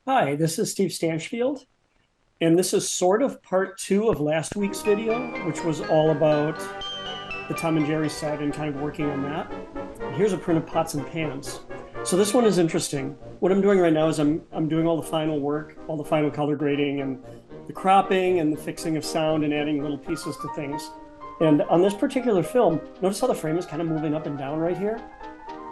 Hi, this is Steve Stanchfield, and this is sort of part two of last week's video, which was all about the Tom and Jerry set and kind of working on that. And here's a print of pots and pans. So this one is interesting. What I'm doing right now is I'm doing all the final work, all the final color grading and the cropping and the fixing of sound and adding little pieces to things. And on this particular film, notice how the frame is kind of moving up and down right here?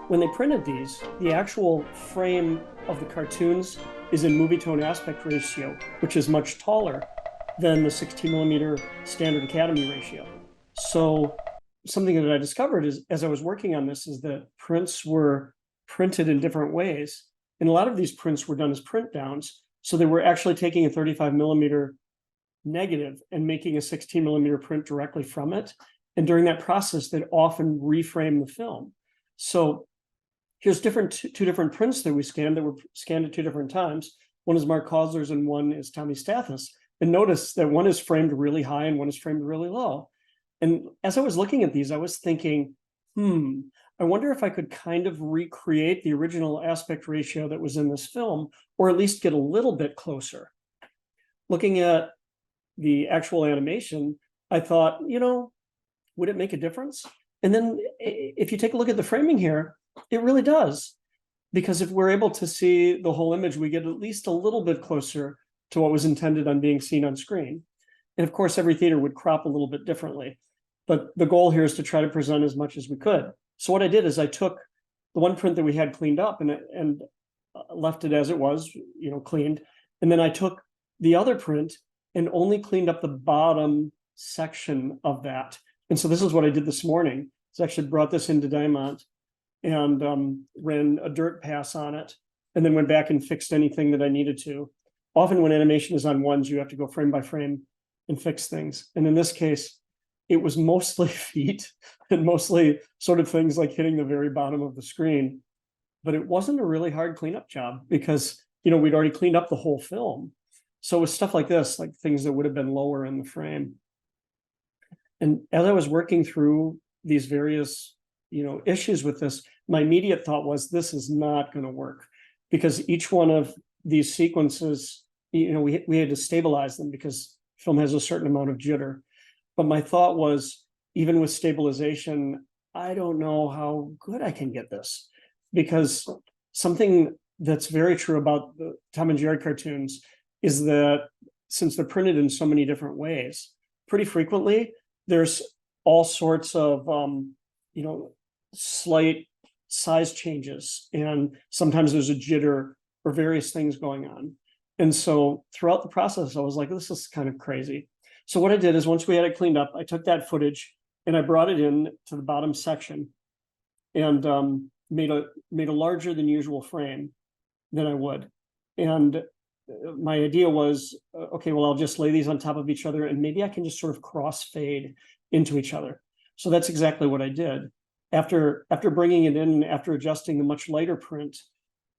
When they printed these, the actual frame of the cartoons is in movie tone aspect ratio, which is much taller than the 16 millimeter standard Academy ratio. So something that I discovered is as I was working on this is that prints were printed in different ways. And a lot of these prints were done as print downs. So they were actually taking a 35 millimeter negative and making a 16 millimeter print directly from it. And during that process, they'd often reframe the film. So here's two different prints that we scanned that were scanned at two different times. One is Mark Hausler's and one is Tommy Stathis. And notice that one is framed really high and one is framed really low. And as I was looking at these, I was thinking, I wonder if I could kind of recreate the original aspect ratio that was in this film, or at least get a little bit closer. Looking at the actual animation, I thought, would it make a difference? And then if you take a look at the framing here, it really does. Because if we're able to see the whole image, we get at least a little bit closer to what was intended on being seen on screen. And of course, every theater would crop a little bit differently. But the goal here is to try to present as much as we could. So what I did is I took the one print that we had cleaned up and left it as it was, cleaned. And then I took the other print and only cleaned up the bottom section of that. And so this is what I did this morning. I actually brought this into Diamond and ran a dirt pass on it, and then went back and fixed anything that I needed to. Often when animation is on ones, you have to go frame by frame and fix things. And in this case, it was mostly feet and mostly sort of things like hitting the very bottom of the screen. But it wasn't a really hard cleanup job because, we'd already cleaned up the whole film. So it was stuff like this, like things that would have been lower in the frame. And as I was working through these various issues with this, my immediate thought was this is not going to work because each one of these sequences, we had to stabilize them because film has a certain amount of jitter. But my thought was, even with stabilization, I don't know how good I can get this, because something that's very true about the Tom and Jerry cartoons is that since they're printed in so many different ways, pretty frequently there's all sorts of slight size changes, and sometimes there's a jitter or various things going on. And so throughout the process, I was like, this is kind of crazy. So what I did is once we had it cleaned up, I took that footage and I brought it in to the bottom section and made a larger than usual frame than I would. And my idea was, okay, well, I'll just lay these on top of each other and maybe I can just sort of cross fade into each other. So that's exactly what I did. After bringing it in, after adjusting the much lighter print,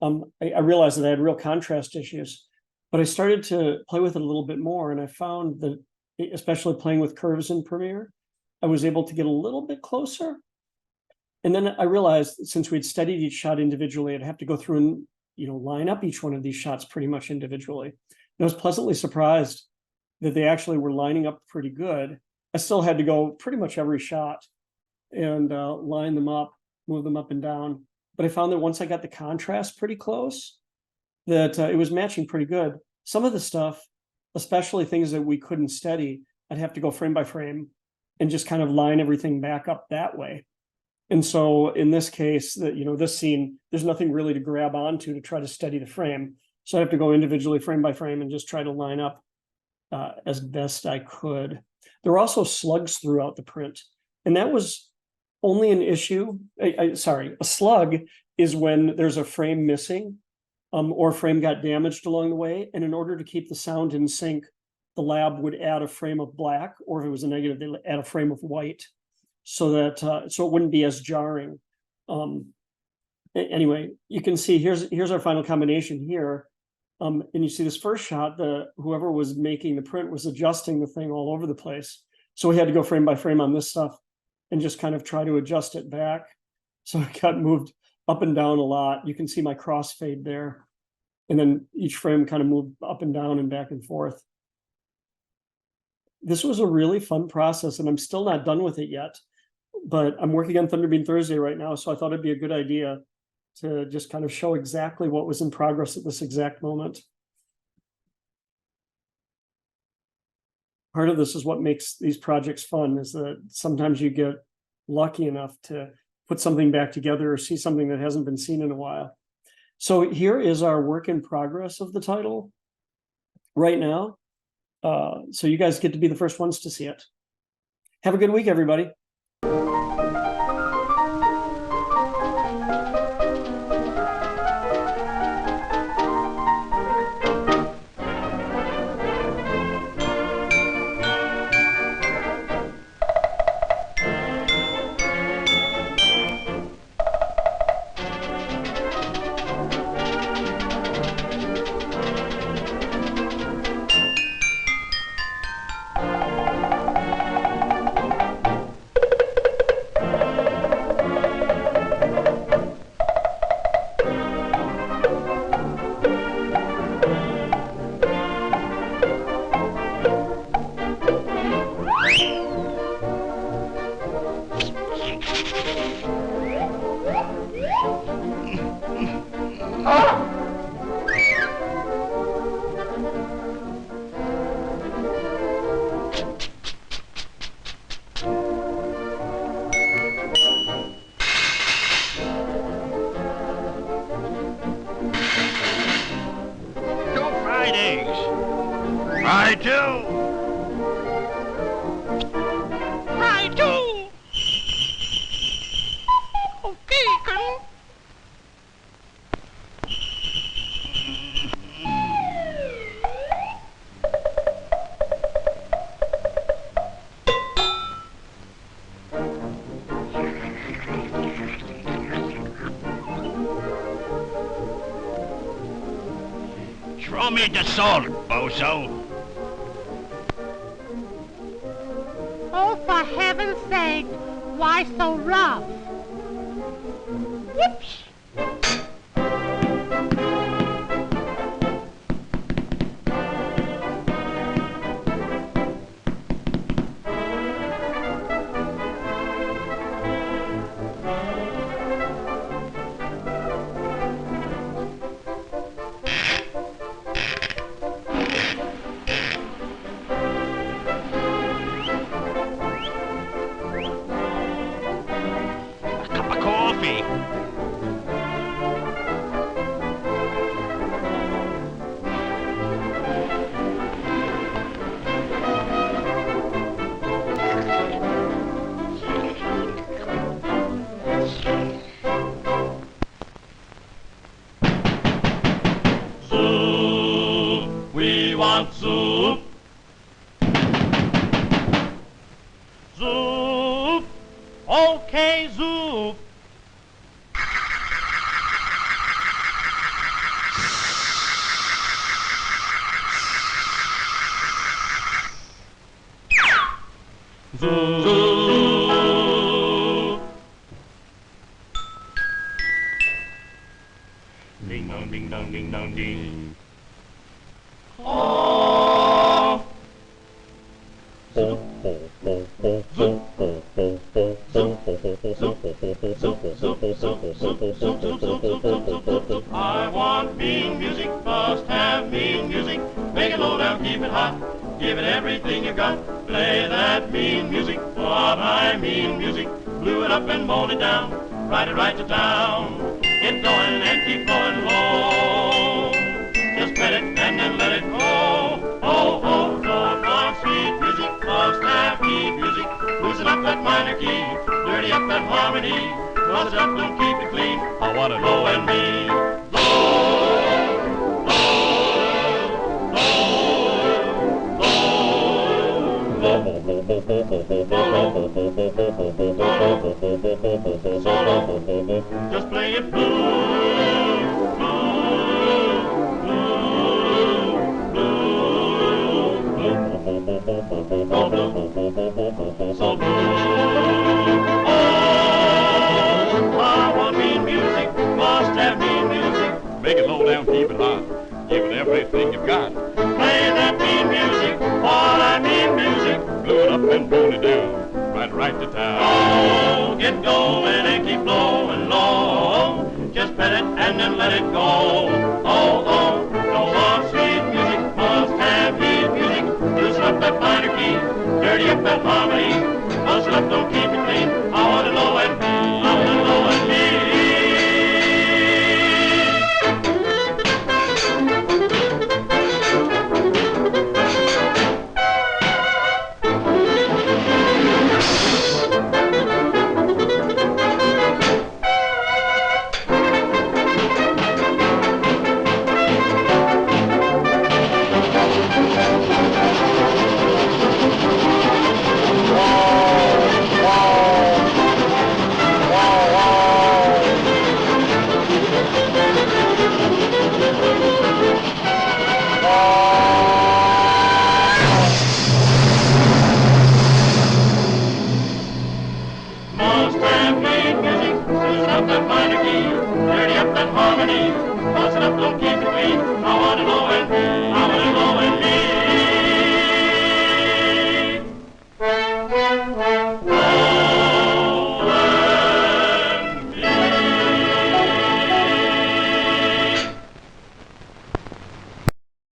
I realized that I had real contrast issues, but I started to play with it a little bit more. And I found that, especially playing with curves in Premiere, I was able to get a little bit closer. And then I realized since we'd studied each shot individually, I'd have to go through and, line up each one of these shots pretty much individually. And I was pleasantly surprised that they actually were lining up pretty good. I still had to go pretty much every shot and line them up, move them up and down. But I found that once I got the contrast pretty close, that it was matching pretty good. Some of the stuff, especially things that we couldn't study, I'd have to go frame by frame and just kind of line everything back up that way. And so in this case, this scene, there's nothing really to grab onto to try to study the frame. So I have to go individually frame by frame and just try to line up as best I could. There were also slugs throughout the print, and that was only an issue. A slug is when there's a frame missing or a frame got damaged along the way. And in order to keep the sound in sync, the lab would add a frame of black, or if it was a negative, they would add a frame of white so that so it wouldn't be as jarring. Anyway, you can see here's our final combination here. And you see this first shot, whoever was making the print was adjusting the thing all over the place. So we had to go frame by frame on this stuff and just kind of try to adjust it back. So it got moved up and down a lot. You can see my crossfade there. and then each frame kind of moved up and down and back and forth. This was a really fun process, and I'm still not done with it yet, but I'm working on Thunderbean Thursday right now, so I thought it'd be a good idea to just kind of show exactly what was in progress at this exact moment. Part of this is what makes these projects fun, is that sometimes you get lucky enough to put something back together or see something that hasn't been seen in a while. So here is our work in progress of the title right now. So you guys get to be the first ones to see it. Have a good week, everybody. I do. I do. Okay, Colonel. Throw me the salt, bozo. Oh, for heaven's sake, why so rough? Whoops! We want soup. Soup. Okay, soup. Soup. Ding dong, ding dong, ding dong, ding. Oh. I want mean music, must have mean music. Make it low down, keep it hot, give it everything you got. Play that mean music, what I mean music. Blew it up and mold it down, ride it right to town. Get going and keep going low. Just pet it and then let it go. Oh, oh, don't want sweet music, must have heat music. Loosen up that minor key, dirty up that harmony. Run it up, don't keep it clean. I want it low and mean. Low, low, low. Just play it blue, so blue. Oh, I want mean music, must have mean music. Make it low everything you've got. Play that mean music, all that mean music. Blew it up and blown it down, right to town. Oh, get going and keep blowing low. Just pet it and then let it go. Oh, oh, no more sweet music, must have heat music. Loosen up that minor key, dirty up that harmony. Bust it up, don't keep it clean. I want to low and be, I want to low and be. That minor key, dirty up that harmony, toss it up, don't keep it clean. I want to know